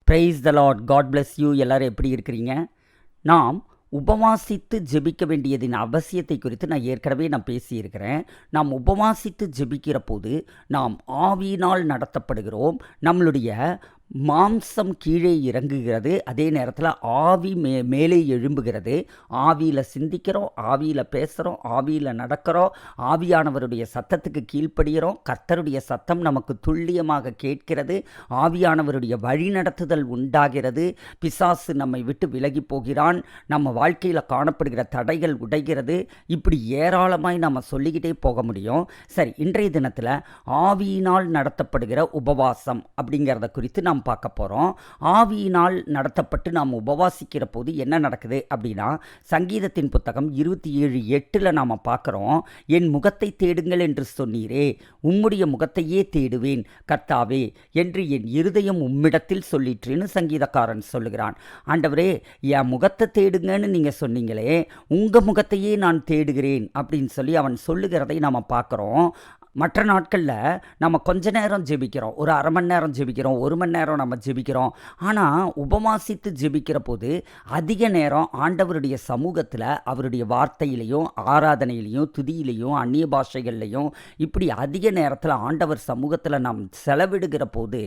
Price the lord. God bless you. எல்லாரும் எப்படி இருக்கிறீங்க? நாம் உபவாசித்து ஜெபிக்க வேண்டியதின் அவசியத்தை குறித்து நான் பேசியிருக்கிறேன். நாம் உபவாசித்து ஜெபிக்கிற போது நாம் ஆவியினால் நடத்தப்படுகிறோம். நம்மளுடைய மாம்சம் கீழே இறங்குகிறது, அதே நேரத்தில் ஆவி மேலே எழும்புகிறது. ஆவியில் சிந்திக்கிறோம், ஆவியில் பேசுகிறோம், ஆவியில் நடக்கிறோம், ஆவியானவருடைய சத்தத்துக்கு கீழ்ப்படுகிறோம். கர்த்தருடைய சத்தம் நமக்கு துல்லியமாக கேட்கிறது, ஆவியானவருடைய வழிநடத்துதல் உண்டாகிறது. பிசாசு நம்மை விட்டு விலகி போகிறான், நம்ம வாழ்க்கையில் காணப்படுகிற தடைகள் உடைகிறது. இப்படி ஏராளமாய் நம்ம சொல்லிக்கிட்டே போக முடியும். சரி, இன்றைய தினத்தில் ஆவியினால் நடத்தப்படுகிற உபவாசம் அப்படிங்கிறத குறித்து நாம் பார்க்க போகிறோம். ஆவியினால் நடத்தப்பட்டு நாம் உபவாசிக்கிற போது என்ன நடக்குது அப்படின்னா, சங்கீதத்தின் புத்தகம் 27:8 நாம் பார்க்குறோம். என் முகத்தை தேடுங்கள் என்று சொன்னீரே, உம்முடைய முகத்தையே தேடுவேன் கர்த்தாவே என்று என் இருதயம் உம்மிடத்தில் சொல்லிற்றுன்னு சங்கீதக்காரன் சொல்லுகிறான். ஆண்டவரே, என் முகத்தை தேடுங்கன்னு நீங்கள் சொன்னீங்களே, உங்கள் முகத்தையே நான் தேடுகிறேன் அப்படின்னு சொல்லி அவன் சொல்லுகிறதை நாம் பார்க்குறோம். மற்ற நாட்களில் நம்ம கொஞ்ச நேரம் ஜெபிக்கிறோம், ஒரு அரை மணி நேரம் ஜெபிக்கிறோம், 1 மணி நேரம் நம்ம ஜெபிக்கிறோம். ஆனால் உபவாசித்து ஜெபிக்கிற போது அதிக நேரம் ஆண்டவருடைய சமூகத்தில் அவருடைய வார்த்தையிலையும் ஆராதனையிலையும் துதியிலையும் அந்நிய பாஷைகள்லையும் இப்படி அதிக நேரத்தில் ஆண்டவர் சமூகத்தில் நாம் செலவிடுகிற போது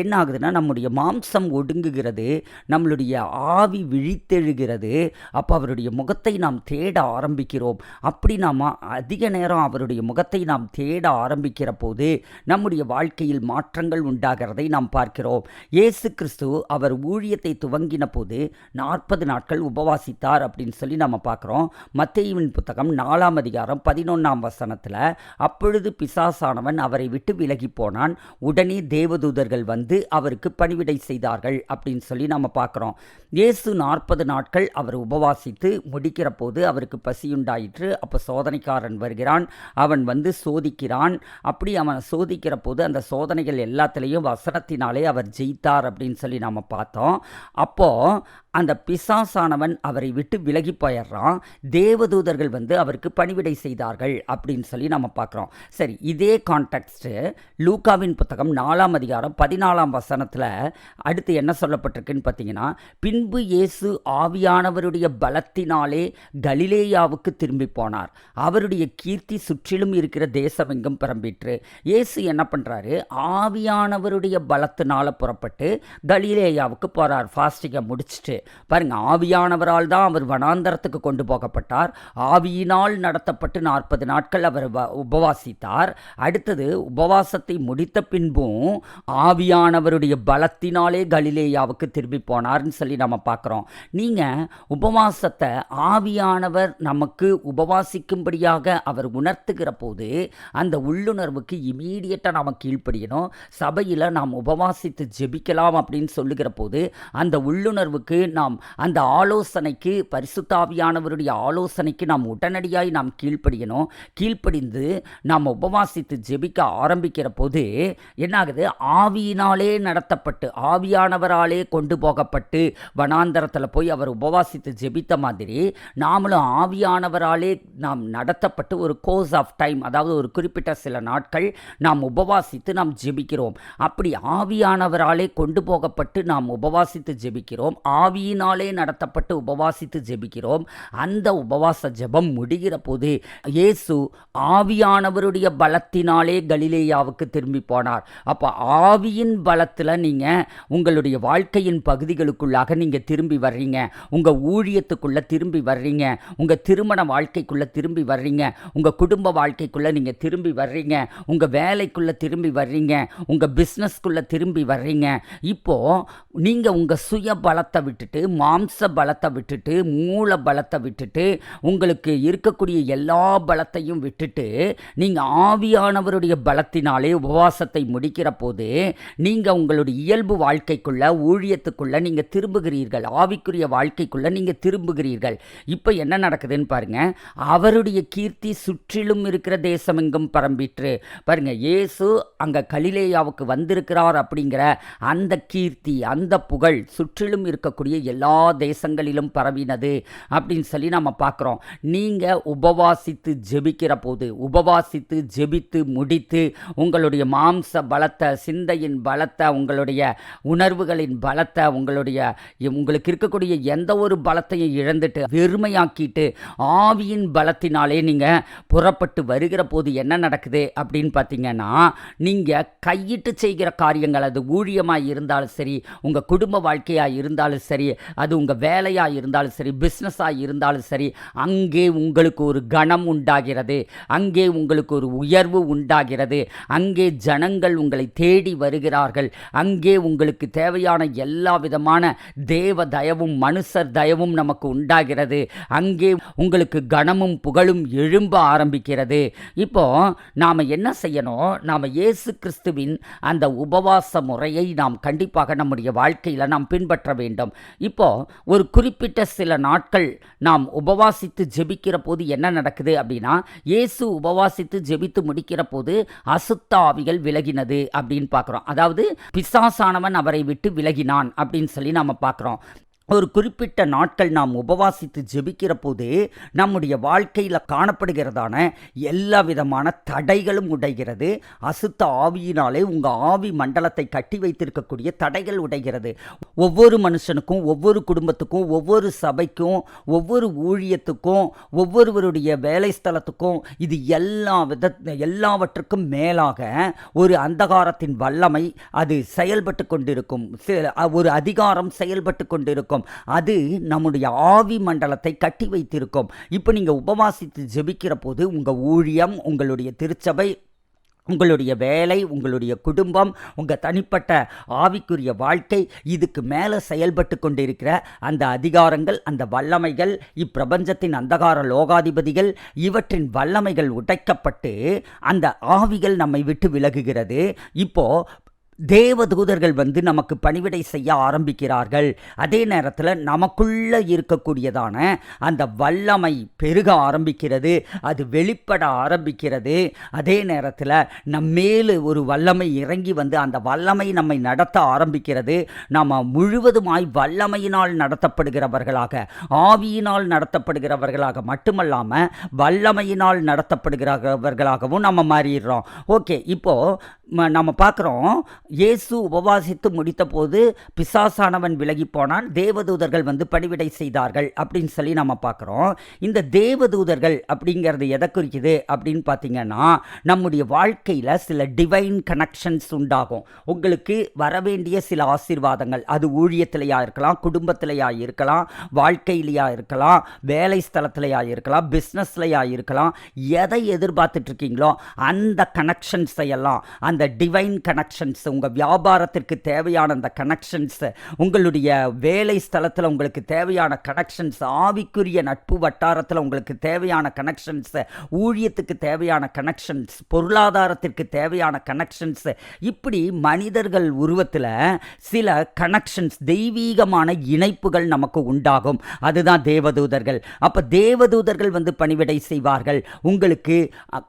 என்ன ஆகுதுன்னா, நம்முடைய மாம்சம் ஒடுங்குகிறது, நம்மளுடைய ஆவி விழித்தெழுகிறது. அப்போ அவருடைய முகத்தை நாம் தேட ஆரம்பிக்கிறோம். அப்படி நாம் அதிக நேரம் அவருடைய முகத்தை நாம் தேட ஆரம்பிக்கிற போது நம்முடைய வாழ்க்கையில் மாற்றங்கள் உண்டாகிறதை நாம் பார்க்கிறோம். இயேசு கிறிஸ்து அவர் ஊழியத்தை துவங்கின போது 40 நாட்கள் உபவாசித்தார் அப்படின்னு சொல்லி நம்ம பார்க்குறோம். மத்தேயுவின் புத்தகம் 4ஆம் அதிகாரம் 11ஆம் வசனத்தில், அப்பொழுது பிசாசானவன் அவரை விட்டு விலகி போனான், உடனே தேவதூதர்கள் வந்து அவருக்கு பணிவிடை செய்தார்கள் அப்படின்னு சொல்லி நம்ம பார்க்குறோம். இயேசு 40 நாட்கள் அவர் உபவாசித்து முடிக்கிற போது அவருக்கு பசியுண்டாயிற்று. அப்போ சோதனைக்காரன் வருகிறான், அவன் வந்து சோதிக்கிறான். அப்படி அவன் சோதிக்கிற போது அந்த சோதனைகள் எல்லாத்திலையும் வசனத்தினாலே அவர் ஜெயித்தார் அப்படின்னு சொல்லி நாம் பார்த்தோம். அப்போது அந்த பிசாசானவன் அவரை விட்டு விலகி போயிடுறான். தேவதூதர்கள் வந்து அவருக்கு பணிவிடை செய்தார்கள் அப்படின்னு சொல்லி நம்ம பார்க்குறோம். சரி, இதே கான்டெக்ஸ்ட்டு லூக்காவின் புத்தகம் 4ஆம் அதிகாரம் 14ஆம் வசனத்தில் அடுத்து என்ன சொல்லப்பட்டிருக்குன்னு பார்த்தீங்கன்னா, பின்பு இயேசு ஆவியானவருடைய பலத்தினாலே கலிலேயாவுக்கு திரும்பி போனார், அவருடைய கீர்த்தி சுற்றிலும் இருக்கிற தேசமெங்கும் பரம்பிற்று. இயேசு என்ன பண்ணுறாரு, ஆவியானவருடைய பலத்தினால புறப்பட்டு கலிலேயாவுக்கு போகிறார். ஃபாஸ்டிங்கை முடிச்சுட்டு பாருங்க, ஆவியானவரால் தான் அவர் வனாந்தரத்துக்கு கொண்டு போகப்பட்டார். ஆவியினால் நடத்தப்பட்டு 40 நாட்கள் அவர் உபவாசித்தார். அடுத்தது உபவாசத்தை முடித்த பின்பும் ஆவியானவருடைய பலத்தினாலே கலிலேயாவுக்கு திரும்பி போனார்னு சொல்லி நம்ம பார்க்குறோம். நீங்கள் உபவாசத்தை ஆவியானவர் நமக்கு உபவாசிக்கும்படியாக அவர் உணர்த்துகிற போது அந்த உள்ளுணர்வுக்கு இமீடியட்டாக நாம் கீழ்ப்படியணும். சபையில் நாம் உபவாசித்து ஜெபிக்கலாம் அப்படின்னு சொல்லுகிற போது அந்த உள்ளுணர்வுக்கு நாம் அந்த ஆலோசனைக்கு, பரிசுத்தாவியானவருடைய ஆலோசனைக்கு நாம் உடனடியாய் நாம் கீழ்ப்படியணும். கீழ்ப்படிந்து நாம் உபவாசித்து ஜெபிக்க ஆரம்பிக்கிற போது என்னாகுது, ஆவியினாலே நடத்தப்பட்டு ஆவியானவராலே கொண்டு போகப்பட்டு வனாந்தரத்தில் போய் அவர் உபவாசித்து ஜெபித்த மாதிரி நாமளும் ஆவியானவராலே நாம் நடத்தப்பட்டு ஒரு கோர்ஸ் ஆஃப் டைம், அதாவது ஒரு குறிப்பிட்ட சில நாட்கள் நாம் உபவாசித்து நாம் ஜெபிக்கிறோம். அப்படி ஆவியானவராலே கொண்டு போகப்பட்டு நாம் உபவாசித்து ஜெபிக்கிறோம், ஆவியினாலே நடத்தப்பட்டு உபவாசித்து ஜெபிக்கிறோம். அந்த உபவாச ஜெபம் முடிகிற போது இயேசு ஆவியானவருடைய பலத்தினாலே கலிலேயாவுக்கு திரும்பி போனார். அப்போ ஆவியின் பலத்தில் நீங்கள் உங்களுடைய வாழ்க்கையின் பகுதிகளுக்குள்ளாக நீங்கள் திரும்பி வர்றீங்க, உங்கள் ஊழியத்துக்குள்ளே திரும்பி வர்றீங்க, உங்கள் திருமண வாழ்க்கைக்குள்ளே திரும்பி வர்றீங்க, உங்கள் குடும்ப வாழ்க்கைக்குள்ளே நீங்கள் திரும்பி வர்றீங்க, உங்கள் வேலைக்குள்ளே திரும்பி வர்றீங்க, உங்கள் பிஸ்னஸ்க்குள்ளே திரும்பி வர்றீங்க. இப்போது நீங்கள் உங்கள் சுய பலத்தை விட்டுட்டு, மாம்ச பலத்தை விட்டுட்டு, மூல பலத்தை விட்டுட்டு, உங்களுக்கு இருக்கக்கூடிய எல்லா பலத்தையும் விட்டுட்டு நீங்கள் ஆவியானவருடைய பலத்தினாலே உபவாசத்தை முடிக்கிற போது நீங்கள் உங்களுடைய இயல்பு வாழ்க்கைக்குள்ள, ஊழியத்துக்குள்ள நீங்கள் திரும்புகிறீர்கள், ஆவிக்குரிய வாழ்க்கைக்குள்ள நீங்கள் திரும்புகிறீர்கள். இப்போ என்ன நடக்குதுன்னு பாருங்க, அவருடைய கீர்த்தி சுற்றிலும் இருக்கிற தேசமெங்கும் பரம்பிற்று. பாருங்க, இயேசு அங்கே கலிலேயாவுக்கு வந்திருக்கிறார் அப்படிங்கிற அந்த கீர்த்தி, அந்த புகழ் சுற்றிலும் இருக்கக்கூடிய அப்படியே எல்லா தேசங்களிலும் பரவினது அப்படின்னு சொல்லி நம்ம பார்க்குறோம். நீங்கள் உபவாசித்து ஜெபிக்கிற போது, உபவாசித்து ஜெபித்து முடித்து உங்களுடைய மாம்ச பலத்தை, சிந்தையின் பலத்தை, உங்களுடைய உணர்வுகளின் பலத்தை, உங்களுக்கு இருக்கக்கூடிய எந்த ஒரு பலத்தையும் இழந்துட்டு வெறுமையாக்கிட்டு ஆவியின் பலத்தினாலே நீங்கள் புறப்பட்டு வருகிற போது என்ன நடக்குது அப்படின்னு பார்த்தீங்கன்னா, நீங்கள் கையிட்டு செய்கிற காரியங்கள், அது ஊழியமாக இருந்தாலும் சரி, உங்கள் குடும்ப வாழ்க்கையாக இருந்தாலும் சரி, அது உங்கள் வேலையாக இருந்தாலும் சரி, பிஸ்னஸாக இருந்தாலும் சரி, அங்கே உங்களுக்கு ஒரு கனம் உண்டாகிறது, அங்கே உங்களுக்கு ஒரு உயர்வு உண்டாகிறது, அங்கே ஜனங்கள் உங்களை தேடி வருகிறார்கள், அங்கே உங்களுக்கு தேவையான எல்லா விதமான தேவ தயவும் மனுஷர் தயவும் நமக்கு உண்டாகிறது, அங்கே உங்களுக்கு கனமும் புகழும் எழும்ப ஆரம்பிக்கிறது. இப்போ நாம் என்ன செய்யணும்? நாம் இயேசு கிறிஸ்துவின் அந்த உபவாச முறையை நாம் கண்டிப்பாக நம்முடைய வாழ்க்கையில் நாம் பின்பற்ற வேண்டும். இப்போ ஒரு குறிப்பிட்ட சில நாட்கள் நாம் உபவாசித்து ஜெபிக்கிற போது என்ன நடக்குது அப்படின்னா, இயேசு உபவாசித்து ஜெபித்து முடிக்கிற போது அசுத்த ஆவிகள் விலகினது அப்படின்னு பார்க்குறோம். அதாவது பிசாசானவன் அவரை விட்டு விலகினான் அப்படின்னு சொல்லி நாம் பார்க்குறோம். ஒரு குறிப்பிட்ட நாட்கள் நாம் உபவாசித்து ஜெபிக்கிற போது நம்முடைய வாழ்க்கையில் காணப்படுகிறதான எல்லா விதமான தடைகளும் உடைகிறது. அசுத்த ஆவியினாலே உங்கள் ஆவி மண்டலத்தை கட்டி வைத்திருக்கக்கூடிய தடைகள் உடைகிறது. ஒவ்வொரு மனுஷனுக்கும், ஒவ்வொரு குடும்பத்துக்கும், ஒவ்வொரு சபைக்கும், ஒவ்வொரு ஊழியத்துக்கும், ஒவ்வொருவருடைய வேலை ஸ்தலத்துக்கும், இது எல்லாவற்றுக்கும் மேலாக ஒரு அந்தகாரத்தின் வல்லமை அது செயல்பட்டு கொண்டிருக்கும். ஒரு அதிகாரம் செயல்பட்டு கொண்டிருக்கும். அது நம்முடைய ஆவி மண்டலத்தை கட்டி வைத்திருக்கும். இப்போ நீங்கள் உபவாசித்து ஜெபிக்கிற போது உங்கள் ஊழியம், உங்களுடைய திருச்சபை, உங்களுடைய வேலை, உங்களுடைய குடும்பம், உங்கள் தனிப்பட்ட ஆவிக்குரிய வாழ்க்கை, இதுக்கு மேலே செயல்பட்டு கொண்டிருக்கிற அந்த அதிகாரங்கள், அந்த வல்லமைகள், இப்பிரபஞ்சத்தின் அந்தகார லோகாதிபதிகள், இவற்றின் வல்லமைகள் உடைக்கப்பட்டு அந்த ஆவிகள் நம்மை விட்டு விலகுகிறது. இப்போது தேவதூதர்கள் வந்து நமக்கு பணிவிடை செய்ய ஆரம்பிக்கிறார்கள். அதே நேரத்தில் நமக்குள்ளே இருக்கக்கூடியதான அந்த வல்லமை பெருக ஆரம்பிக்கிறது, அது வெளிப்பட ஆரம்பிக்கிறது. அதே நேரத்தில் நம்மேலு ஒரு வல்லமை இறங்கி வந்து அந்த வல்லமை நம்மை நடத்த ஆரம்பிக்கிறது. நாம் முழுவதுமாய் வல்லமையினால் நடத்தப்படுகிறவர்களாக, ஆவியினால் நடத்தப்படுகிறவர்களாக மட்டுமல்லாமல் வல்லமையினால் நடத்தப்படுகிறவர்களாகவும் நம்ம மாறிடுறோம். ஓகே, இப்போது நம்ம பார்க்குறோம், இயேசு உபவாசித்து முடித்த போது பிசாசானவன் விலகி போனான், தேவதூதர்கள் வந்து பணிவிடை செய்தார்கள் அப்படின்னு சொல்லி நம்ம பார்க்குறோம். இந்த தேவதூதர்கள் அப்படிங்கிறது எதை குறிக்குது அப்படின்னு பார்த்தீங்கன்னா, நம்முடைய வாழ்க்கையில் சில டிவைன் கனெக்ஷன்ஸ் உண்டாகும். உங்களுக்கு வரவேண்டிய சில ஆசீர்வாதங்கள், அது ஊழியத்திலையா இருக்கலாம், குடும்பத்திலையா இருக்கலாம், வாழ்க்கையிலையா இருக்கலாம், வேலை ஸ்தலத்திலையா இருக்கலாம், பிஸ்னஸ்லையா இருக்கலாம், எதை எதிர்பார்த்துட்ருக்கீங்களோ அந்த கனெக்ஷன்ஸை எல்லாம், அந்த டிவைன் கனெக்ஷன்ஸ், உங்கள் வியாபாரத்திற்கு தேவையான அந்த கனெக்ஷன்ஸ், உங்களுடைய வேலை ஸ்தலத்தில் உங்களுக்கு தேவையான கனெக்ஷன்ஸ், ஆவிக்குரிய நட்பு வட்டாரத்தில் உங்களுக்கு தேவையான கனெக்ஷன்ஸ், ஊழியத்துக்கு தேவையான கனெக்ஷன்ஸ், பொருளாதாரத்திற்கு தேவையான கனெக்ஷன்ஸ், இப்படி மனிதர்கள் உருவத்தில் சில கனெக்ஷன்ஸ், தெய்வீகமான இணைப்புகள் நமக்கு உண்டாகும். அதுதான் தேவதூதர்கள். அப்போ தேவதூதர்கள் வந்து பணிவிடை செய்வார்கள். உங்களுக்கு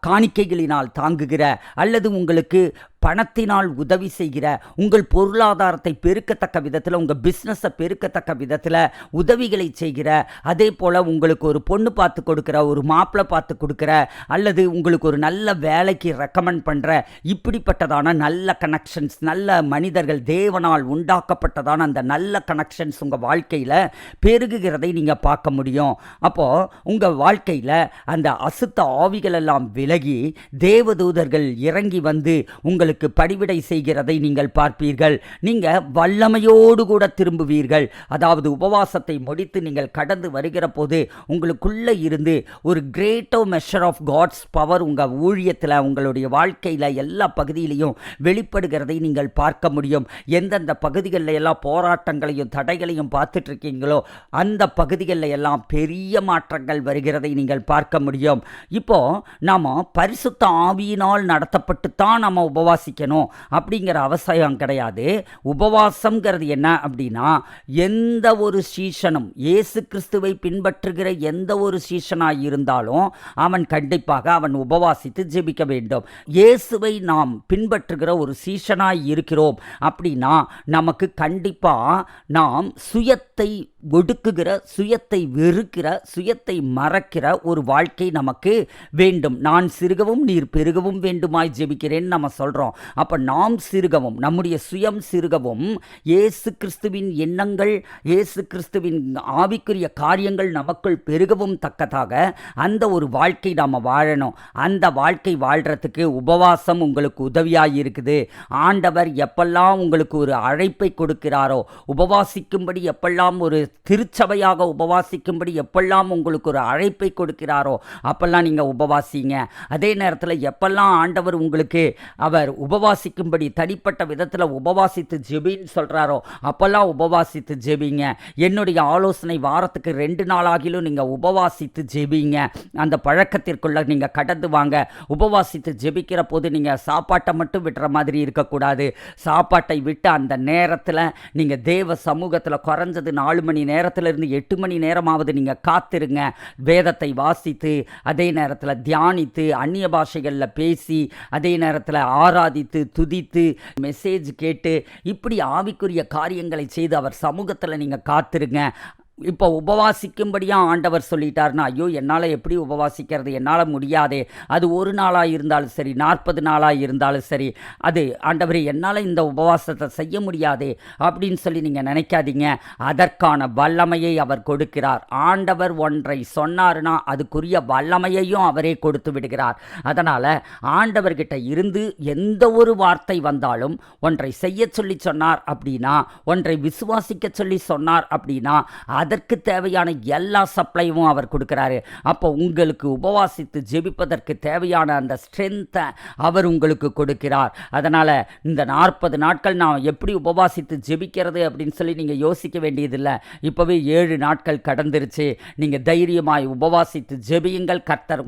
காணிக்கைகளினால் தாங்குகிற, அல்லது உங்களுக்கு பணத்தினால் உதவி செய்கிற, உங்கள் பொருளாதாரத்தை பெருக்கத்தக்க விதத்தில், உங்கள் பிஸ்னஸை பெருக்கத்தக்க விதத்தில் உதவிகளை செய்கிற, அதே போல் உங்களுக்கு ஒரு பொண்ணு பார்த்து கொடுக்குற, ஒரு மாப்பிள்ளை பார்த்து கொடுக்குற, அல்லது உங்களுக்கு ஒரு நல்ல வேலைக்கு ரெக்கமெண்ட் பண்ணுற, இப்படிப்பட்டதான நல்ல கனெக்ஷன்ஸ், நல்ல மனிதர்கள், தேவனால் உண்டாக்கப்பட்டதான அந்த நல்ல கனெக்ஷன்ஸ் உங்கள் வாழ்க்கையில் பெருகுகிறதை நீங்கள் பார்க்க முடியும். அப்போது உங்கள் வாழ்க்கையில் அந்த அசுத்த ஆவிகள் எல்லாம் விலகி தேவதூதர்கள் இறங்கி வந்து உங்களுக்கு பணிவிடை செய்கிறதை நீங்கள் பார்ப்பீர்கள். நீங்கள் வல்லமையோடு கூட திரும்புவீர்கள். அதாவது உபவாசத்தை முடித்து நீங்கள் கடந்து வருகிற போது உங்களுக்குள்ளே இருந்து ஒரு கிரேட்டோ மெஷர் ஆஃப் காட்ஸ் பவர் உங்கள் ஊழியத்தில், உங்களுடைய வாழ்க்கையில் எல்லா பகுதியிலையும் வெளிப்படுகிறதை நீங்கள் பார்க்க முடியும். எந்தெந்த பகுதிகளில் எல்லாம் போராட்டங்களையும் தடைகளையும் பார்த்துட்ருக்கீங்களோ அந்த பகுதிகளில் எல்லாம் பெரிய மாற்றங்கள் வருகிறதை நீங்கள் பார்க்க முடியும். இப்போது நாம் பரிசுத்த ஆவியினால் நடத்தப்பட்டு தான் நம்ம உபவாசம் உபவாசிக்கணும் அப்படிங்கிற அவசியம் கிடையாது. உபவாசம்ங்கிறது என்ன அப்படின்னா, எந்த ஒரு சீஷனும் இயேசு கிறிஸ்துவை பின்பற்றுகிற எந்த ஒரு சீஷனாய் இருந்தாலும் அவன் கண்டிப்பாக அவன் உபவாசித்து ஜெபிக்க வேண்டும். இயேசுவை நாம் பின்பற்றுகிற ஒரு சீஷனாய் இருக்கிறோம் அப்படின்னா நமக்கு கண்டிப்பா நாம் சுயத்தை ஒடுக்குகிற, சுயத்தை வெறுக்கிற, சுயத்தை மறக்கிற ஒரு வாழ்க்கை நமக்கு வேண்டும். நான் சிறுகவும் நீர் பெருகவும் வேண்டுமாய் ஜெபிக்கிறேன் நம்ம சொல்றோம். அப்ப நாம் சிறுகவும், நம்முடைய சுயம் சிறுகவும், இயேசு கிறிஸ்துவின் எண்ணங்கள், இயேசு கிறிஸ்துவின் ஆவிக்குரிய காரியங்கள் நமக்குள் பெருகவும் தக்கதாக அந்த ஒரு வாழ்க்கை நாம் வாழணும். அந்த வாழ்க்கை வாழ்றதுக்கு உபவாசம் உங்களுக்கு உதவியாக இருக்குது. ஆண்டவர் எப்பெல்லாம் உங்களுக்கு ஒரு அழைப்பை கொடுக்கிறாரோ, உபவாசிக்கும்படி எப்பெல்லாம் ஒரு திருச்சபையாக உபவாசிக்கும்படி எப்பெல்லாம் உங்களுக்கு ஒரு அழைப்பை கொடுக்கிறாரோ அப்பெல்லாம் நீங்கள் உபவாசிங்க. அதே நேரத்தில் எப்பெல்லாம் ஆண்டவர் உங்களுக்கு அவர் உபவாசிக்கும்படி தனிப்பட்ட விதத்தில் உபவாசித்து ஜெபின்னு சொல்கிறாரோ அப்பெல்லாம் உபவாசித்து ஜெபிங்க. என்னுடைய ஆலோசனை வாரத்துக்கு 2 நாளாகிலும் நீங்கள் உபவாசித்து ஜெபிங்க. அந்த பழக்கத்திற்குள்ள நீங்கள் கடந்து வாங்க. உபவாசித்து ஜெபிக்கிற போது நீங்கள் சாப்பாட்டை மட்டும் விட்டுற மாதிரி இருக்கக்கூடாது. சாப்பாட்டை விட்டு அந்த நேரத்தில் நீங்கள் தேவ சமூகத்தில் குறைஞ்சது 4 மணி நேரத்திலிருந்து 8 மணி நேரமாவது நீங்கள் காத்திருங்க. வேதத்தை வாசித்து, அதே நேரத்தில் தியானித்து, அந்நிய பாஷைகளில் பேசி, அதே நேரத்தில் ஆராதித்து, துதித்து, மெசேஜ் கேட்டு, இப்படி ஆவிக்குரிய காரியங்களை செய்து அவர் சமூகத்தில் நீங்கள் காத்திருங்க. இப்போ உபவாசிக்கும்படியாக ஆண்டவர் சொல்லிட்டார்னா, ஐயோ என்னால் எப்படி உபவாசிக்கிறது, என்னால் முடியாதே, அது 1 நாளாக இருந்தாலும் சரி, 40 நாளாக இருந்தாலும் சரி, அது ஆண்டவரே என்னால் இந்த உபவாசத்தை செய்ய முடியாதே அப்படின்னு சொல்லி நீங்கள் நினைக்காதீங்க. அதற்கான வல்லமையை அவர் கொடுக்கிறார். ஆண்டவர் ஒன்றை சொன்னார்னா அதுக்குரிய வல்லமையையும் அவரே கொடுத்து விடுகிறார். அதனால் ஆண்டவர்கிட்ட இருந்து எந்த ஒரு வார்த்தை வந்தாலும், ஒன்றை செய்ய சொல்லி சொன்னார் அப்படின்னா, ஒன்றை விசுவாசிக்க சொல்லி சொன்னார் அப்படின்னா அதற்கு தேவையான எல்லா சப்ளையும் அவர் கொடுக்கிறாரு. அப்போ உங்களுக்கு உபவாசித்து ஜெபிப்பதற்கு தேவையான அந்த ஸ்ட்ரென்த்தை அவர் உங்களுக்கு கொடுக்கிறார். அதனால் இந்த 40 நாட்கள் நான் எப்படி உபவாசித்து ஜெபிக்கிறது அப்படின்னு சொல்லி நீங்கள் யோசிக்க வேண்டியதில்லை. இப்போவே 7 நாட்கள் கடந்துருச்சு. நீங்கள் தைரியமாய் உபவாசித்து ஜெபியுங்கள். கர்த்தர்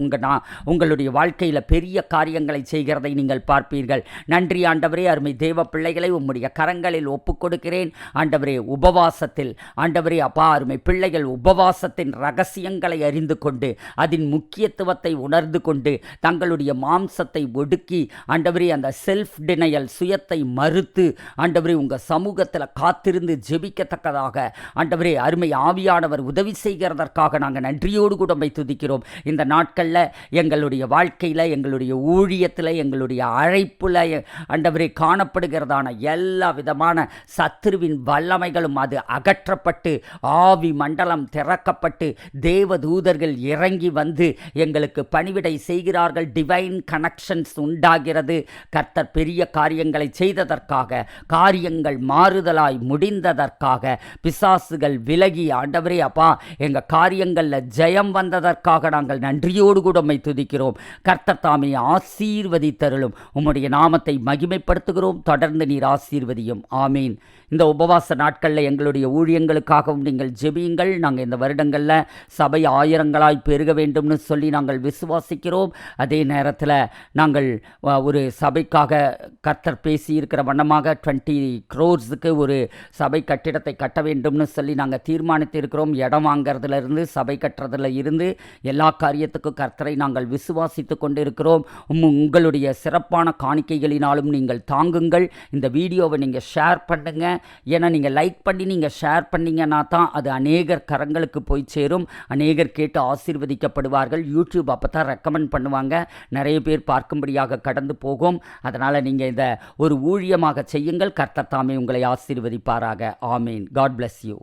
உங்களுடைய வாழ்க்கையில் பெரிய காரியங்களை செய்கிறதை நீங்கள் பார்ப்பீர்கள். நன்றி ஆண்டவரே. அருமை தேவ பிள்ளைகளை உம்முடைய கரங்களில் ஒப்புக் கொடுக்கிறேன். ஆண்டவரே, உபவாசத்தில் ஆண்டவரே அப்பா, அருமை பிள்ளைகள் உபவாசத்தின் ரகசியங்களை அறிந்து கொண்டு, அதன் முக்கியத்துவத்தை உணர்ந்து கொண்டு, தங்களுடைய மாம்சத்தை ஒடுக்கி, ஆண்டவரே அந்த செல்ஃப் டினையல், சுயத்தை மறுத்து, ஆண்டவரே உங்கள் சமூகத்தில் காத்திருந்து ஜெபிக்கத்தக்கதாக ஆண்டவரே அருமை ஆவியானவர் உதவி செய்கிறதற்காக நாங்கள் நன்றியோடு கூட துதிக்கிறோம். இந்த நாட்களில் எங்களுடைய வாழ்க்கையில், எங்களுடைய ஊழியத்தில், எங்களுடைய அழைப்பில் ஆண்டவரே காணப்படுகிறதான எல்லா விதமான சத்துருவின் வல்லமைகளும் அது அகற்றப்பட்டு ஆவி மண்டலம் திறக்கப்பட்டு தேவதூதர்கள் இறங்கி வந்து எங்களுக்கு பணிவிடை செய்கிறார்கள். டிவைன் கனெக்ஷன்ஸ் உண்டாகிறது. கர்த்தர் பெரிய காரியங்களை செய்ததற்காக, காரியங்கள் மாறுதலாய் முடிந்ததற்காக, பிசாசுகள் விலகி ஆண்டவரே அப்பா எங்கள் காரியங்களில் ஜெயம் வந்ததற்காக நாங்கள் நன்றியோடு கூட துதிக்கிறோம். கர்த்தர் தாமே ஆசீர்வதித்தருளும். உம்முடைய நாமத்தை மகிமைப்படுத்துகிறோம். தொடர்ந்து நீர் ஆசீர்வதியும். ஆமீன். இந்த உபவாச நாட்களில் எங்களுடைய ஊழியங்களுக்காகவும் நீங்கள் ஜெபியுங்கள். நாங்கள் இந்த வருடங்களில் சபை 1000 பெருக வேண்டும்னு சொல்லி நாங்கள் விசுவாசிக்கிறோம். அதே நேரத்தில் நாங்கள் ஒரு சபைக்காக கர்த்தர் பேசியிருக்கிற வண்ணமாக 20 crores ஒரு சபை கட்டிடத்தை கட்ட வேண்டும்னு சொல்லி நாங்கள் தீர்மானித்திருக்கிறோம். இடம் வாங்கிறதுலேருந்து சபை கட்டுறதுல இருந்து எல்லா காரியத்துக்கும் கர்த்தரை நாங்கள் விசுவாசித்து கொண்டிருக்கிறோம். உங்களுடைய சிறப்பான காணிக்கைகளினாலும் நீங்கள் தாங்குங்கள். இந்த வீடியோவை நீங்கள் ஷேர் பண்ணுங்கள். ஏன்னா நீங்கள் லைக் பண்ணி நீங்கள் ஷேர் பண்ணிங்கன்னா தான் அது அநேகர் கரங்களுக்கு போய் சேரும். அநேகர் கேட்டு ஆசீர்வதிக்கப்படுவார்கள். யூடியூப் அப்போ தான் ரெக்கமெண்ட் பண்ணுவாங்க, நிறைய பேர் பார்க்கும்படியாக கடந்து போகும். அதனால் நீங்கள் இதை ஒரு ஊழியமாக செய்யுங்கள். கர்த்தர் தாமே உங்களை ஆசீர்வதிப்பாராக. ஆமீன். God bless you.